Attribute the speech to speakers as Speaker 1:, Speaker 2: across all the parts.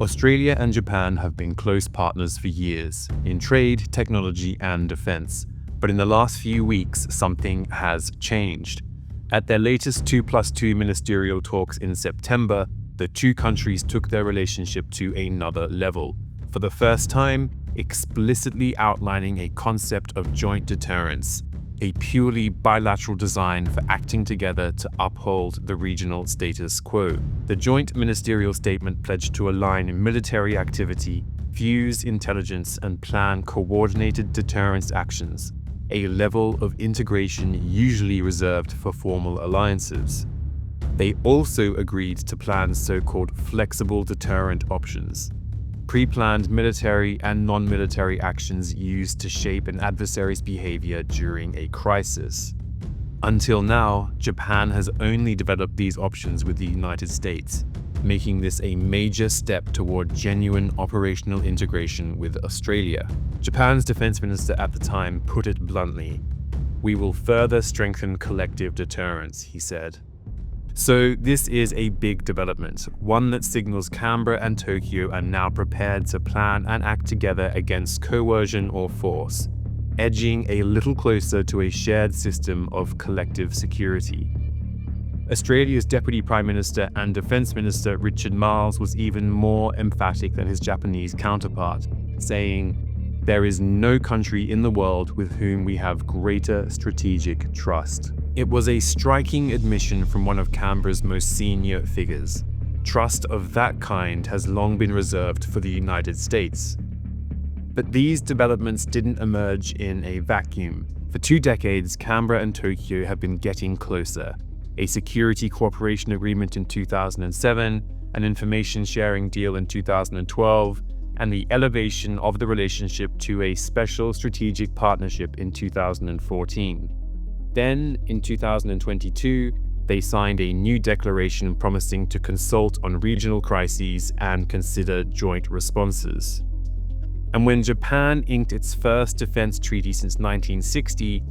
Speaker 1: Australia and Japan have been close partners for years in trade, technology, and defense. But in the last few weeks, something has changed. At their latest 2+2 ministerial talks in September, the two countries took their relationship to another level, for the first time explicitly outlining a concept of joint deterrence, a purely bilateral design for acting together to uphold the regional status quo. The joint ministerial statement pledged to align military activity, fuse intelligence, and plan coordinated deterrence actions, a level of integration usually reserved for formal alliances. They also agreed to plan so-called flexible deterrent options, pre-planned military and non-military actions used to shape an adversary's behavior during a crisis. Until now, Japan has only developed these options with the United States, making this a major step toward genuine operational integration with Australia. Japan's defense minister at the time put it bluntly, "We will further strengthen collective deterrence," he said. So this is a big development, one that signals Canberra and Tokyo are now prepared to plan and act together against coercion or force, edging a little closer to a shared system of collective security. Australia's Deputy Prime Minister and Defence Minister Richard Marles was even more emphatic than his Japanese counterpart, saying, "There is no country in the world with whom we have greater strategic trust." It was a striking admission from one of Canberra's most senior figures. Trust of that kind has long been reserved for the United States. But these developments didn't emerge in a vacuum. For 2 decades, Canberra and Tokyo have been getting closer. A security cooperation agreement in 2007, an information sharing deal in 2012, and the elevation of the relationship to a special strategic partnership in 2014. Then, in 2022, they signed a new declaration promising to consult on regional crises and consider joint responses. And when Japan inked its first defense treaty since 1960,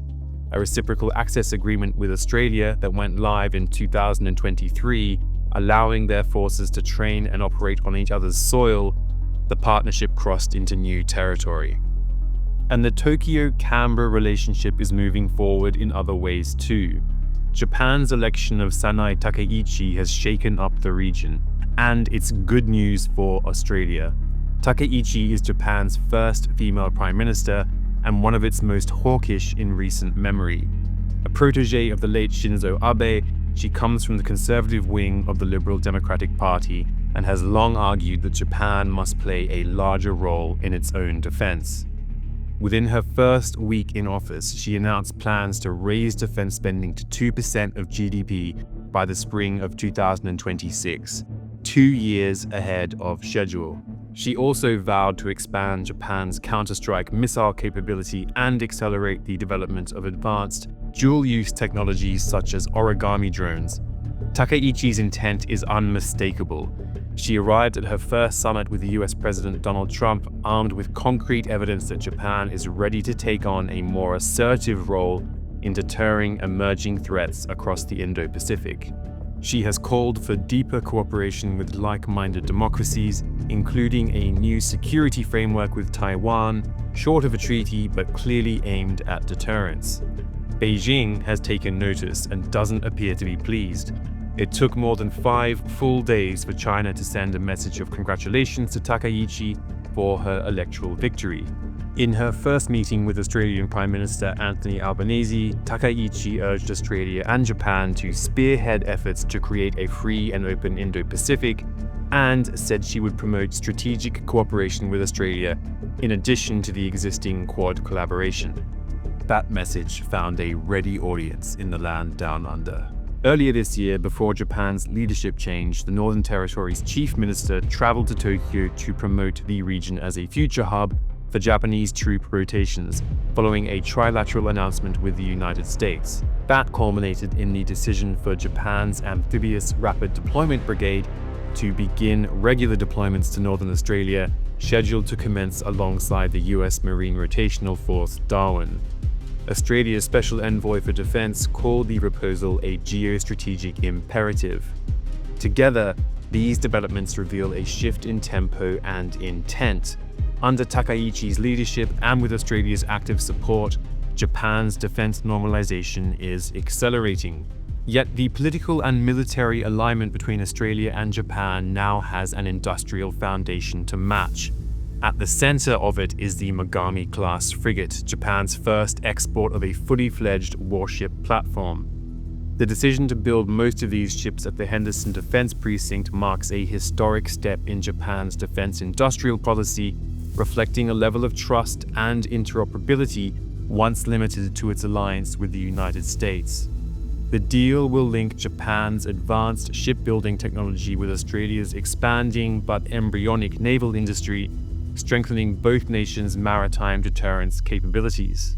Speaker 1: a reciprocal access agreement with Australia that went live in 2023, allowing their forces to train and operate on each other's soil, the partnership crossed into new territory. And the Tokyo-Canberra relationship is moving forward in other ways too. Japan's election of Sanae Takeichi has shaken up the region, and it's good news for Australia. Takeichi is Japan's first female prime minister and one of its most hawkish in recent memory. A protege of the late Shinzo Abe, she comes from the conservative wing of the Liberal Democratic Party and has long argued that Japan must play a larger role in its own defense. Within her first week in office, she announced plans to raise defense spending to 2% of GDP by the spring of 2026, 2 years ahead of schedule. She also vowed to expand Japan's counter-strike missile capability and accelerate the development of advanced, dual-use technologies such as origami drones. Takeichi's intent is unmistakable. She arrived at her first summit with the US President Donald Trump armed with concrete evidence that Japan is ready to take on a more assertive role in deterring emerging threats across the Indo-Pacific. She has called for deeper cooperation with like-minded democracies, including a new security framework with Taiwan, short of a treaty but clearly aimed at deterrence. Beijing has taken notice and doesn't appear to be pleased. It took more than 5 full days for China to send a message of congratulations to Takeichi for her electoral victory. In her first meeting with Australian Prime Minister Anthony Albanese, Takeichi urged Australia and Japan to spearhead efforts to create a free and open Indo-Pacific, and said she would promote strategic cooperation with Australia in addition to the existing Quad collaboration. That message found a ready audience in the land down under. Earlier this year, before Japan's leadership change, the Northern Territory's chief minister traveled to Tokyo to promote the region as a future hub for Japanese troop rotations, following a trilateral announcement with the United States. That culminated in the decision for Japan's amphibious rapid deployment brigade to begin regular deployments to Northern Australia, scheduled to commence alongside the US Marine Rotational Force Darwin. Australia's Special Envoy for Defence called the proposal a geostrategic imperative. Together, These developments reveal a shift in tempo and intent. Under Takaichi's leadership and with Australia's active support, Japan's defense normalization is accelerating. Yet the political and military alignment between Australia and Japan now has an industrial foundation to match. At the center of it is the Mogami-Class frigate, Japan's first export of a fully fledged warship platform. The decision to build most of these ships at the Henderson Defense Precinct marks a historic step in Japan's defense industrial policy, reflecting a level of trust and interoperability once limited to its alliance with the United States. The deal will link Japan's advanced shipbuilding technology with Australia's expanding but embryonic naval industry, strengthening both nations' maritime deterrence capabilities.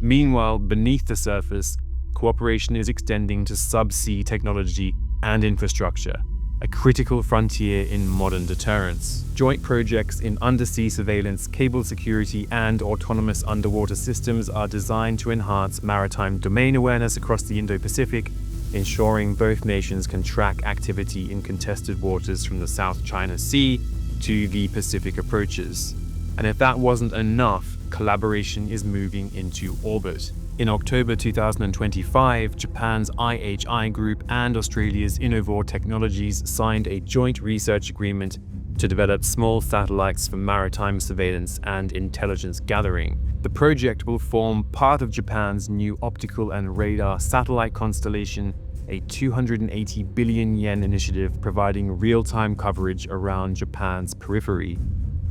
Speaker 1: Meanwhile, beneath the surface, cooperation is extending to subsea technology and infrastructure, a critical frontier in modern deterrence. Joint projects in undersea surveillance, cable security, and autonomous underwater systems are designed to enhance maritime domain awareness across the Indo-Pacific, ensuring both nations can track activity in contested waters from the South China Sea to the Pacific approaches. And if that wasn't enough, collaboration is moving into orbit. In October 2025, Japan's IHI Group and Australia's Innovor Technologies signed a joint research agreement to develop small satellites for maritime surveillance and intelligence gathering. The project will form part of Japan's new optical and radar satellite constellation, a 280 billion yen initiative providing real-time coverage around Japan's periphery.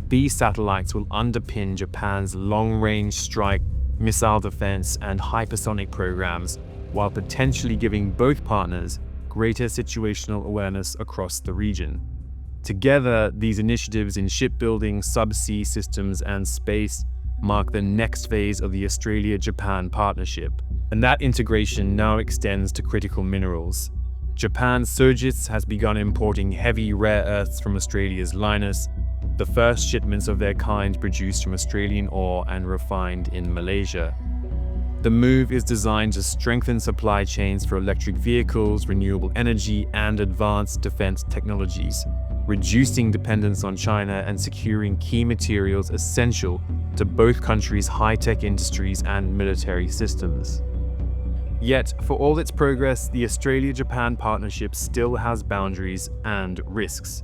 Speaker 1: These satellites will underpin Japan's long-range strike, missile defense, and hypersonic programs, while potentially giving both partners greater situational awareness across the region. Together, these initiatives in shipbuilding, subsea systems, and space mark the next phase of the Australia-Japan partnership. And that integration now extends to critical minerals. Japan's Sojitz has begun importing heavy rare earths from Australia's Lynas, the first shipments of their kind produced from Australian ore and refined in Malaysia. The move is designed to strengthen supply chains for electric vehicles, renewable energy, and advanced defense technologies, reducing dependence on China and securing key materials essential to both countries' high-tech industries and military systems. Yet, for all its progress, the Australia-Japan partnership still has boundaries and risks.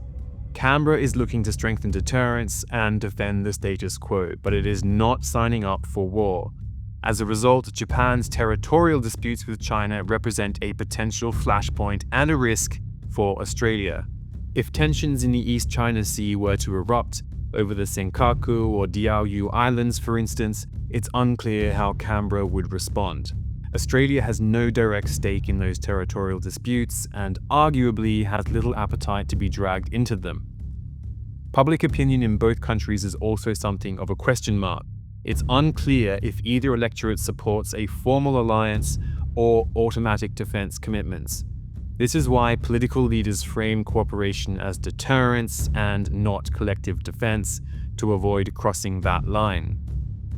Speaker 1: Canberra is looking to strengthen deterrence and defend the status quo, but it is not signing up for war. As a result, Japan's territorial disputes with China represent a potential flashpoint and a risk for Australia. If tensions in the East China Sea were to erupt, over the Senkaku or Diaoyu Islands for instance, it's unclear how Canberra would respond. Australia has no direct stake in those territorial disputes and arguably has little appetite to be dragged into them. Public opinion in both countries is also something of a question mark. It's unclear if either electorate supports a formal alliance or automatic defense commitments. This is why political leaders frame cooperation as deterrence and not collective defense to avoid crossing that line.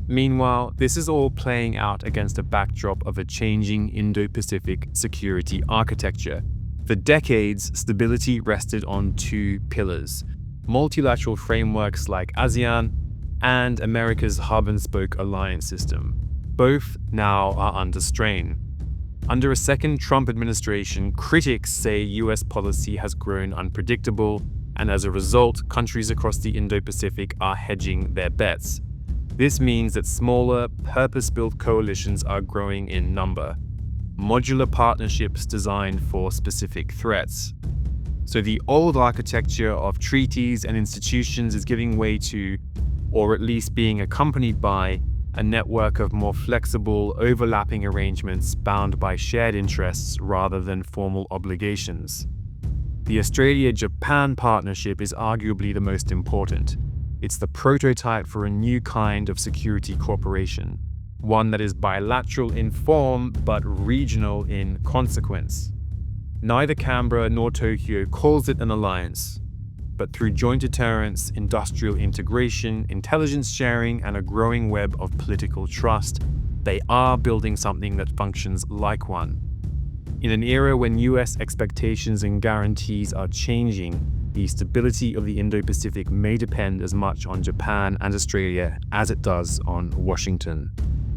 Speaker 1: Meanwhile, this is all playing out against a backdrop of a changing Indo-Pacific security architecture. For decades, stability rested on two pillars: multilateral frameworks like ASEAN and America's hub-and-spoke alliance system. Both now are under strain. Under a second Trump administration, critics say US policy has grown unpredictable, and as a result, countries across the Indo-Pacific are hedging their bets. This means that smaller, purpose-built coalitions are growing in number, modular partnerships designed for specific threats. So the old architecture of treaties and institutions is giving way to, or at least being accompanied by, a network of more flexible, overlapping arrangements bound by shared interests rather than formal obligations. The Australia-Japan partnership is arguably the most important. It's the prototype for a new kind of security cooperation, one that is bilateral in form but regional in consequence. Neither Canberra nor Tokyo calls it an alliance, but through joint deterrence, industrial integration, intelligence sharing, and a growing web of political trust, they are building something that functions like one. In an era when US expectations and guarantees are changing, the stability of the Indo-Pacific may depend as much on Japan and Australia as it does on Washington.